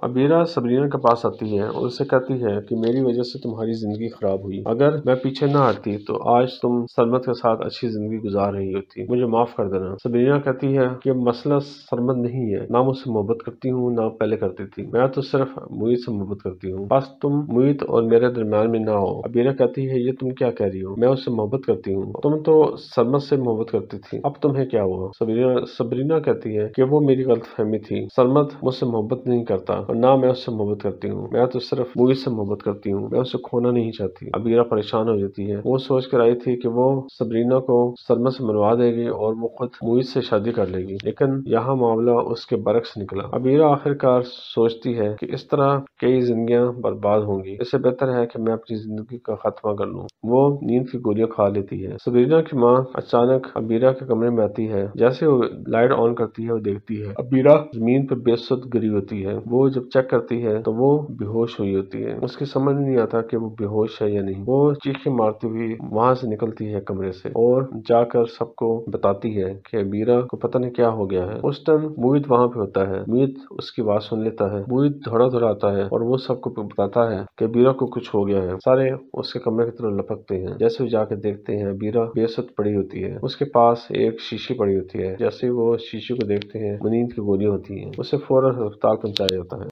Abira Sabrina के पास आती है और उससे कहती है कि मेरी वजह से तुम्हारी जिंदगी खराब हुई। अगर मैं पीछे न हटती तो आज तुम सरमद के साथ अच्छी जिंदगी गुजार रही होती। मुझे माफ कर देना। सबरीना कहती है कि मसला सरमद नहीं है, ना मुझसे मोहब्बत करती हूँ ना पहले करती थी। मैं तो सिर्फ मुईत से मोहब्बत करती हूँ, बस तुम मुईत और मेरे दरमियान में ना हो। अबीरा कहती है ये तुम क्या कह रही हो? मैं उससे मोहब्बत करती हूँ। तुम तो सरमद से मोहब्बत करती थी, अब तुम्हें क्या हुआ? सबरीना कहती है कि वो मेरी गलतफहमी थी। सरमद मुझसे मोहब्बत नहीं करता और ना मैं उससे मोहब्बत करती हूँ। मैं तो सिर्फ मुईत से मोहब्बत करती हूँ, मैं उसे खोना नहीं चाहती। अबीरा परेशान हो जाती है। वो सोच कर आई थी कि वो सबरीना को सरमद से मिलवा देगी और वो खुद मुईत से शादी कर लेगी, लेकिन यहाँ मामला उसके बरक्स निकला। अबीरा आखिरकार सोचती है कि इस तरह कई जिंदगियां बर्बाद होंगी, इससे बेहतर है कि मैं अपनी जिंदगी का खात्मा कर लूं। वो नींद की गोलियां खा लेती है। सबरीना की माँ अचानक अबीरा के कमरे में आती है। जैसे वो लाइट ऑन करती है वो देखती है अबीरा जमीन पर बेसुध गिरी होती है। वो जब चेक करती है तो वो बेहोश हुई होती है। उसकी समझ नहीं आता कि वो बेहोश है या नहीं। वो चीखें मारती हुई वहां से निकलती है कमरे से और जाकर सबको बताती है कि अबीरा को पता नहीं क्या हो गया है। उस टाइम मुईत वहां पे होता है। मुईत उसकी बात सुन लेता है। मुईत थोड़ा थोड़ा आता है और वो सबको बताता है कि अबीरा को कुछ हो गया है। सारे उसके कमरे की तरफ लपकते हैं। जैसे वो जाकर देखते हैं अबीरा बेसुध पड़ी होती है। उसके पास एक शीशी पड़ी होती है। जैसे वो शीशी को देखते हैं नींद की गोलियां होती हैं। उसे फौरन अस्पताल पहुंचाया जाता है।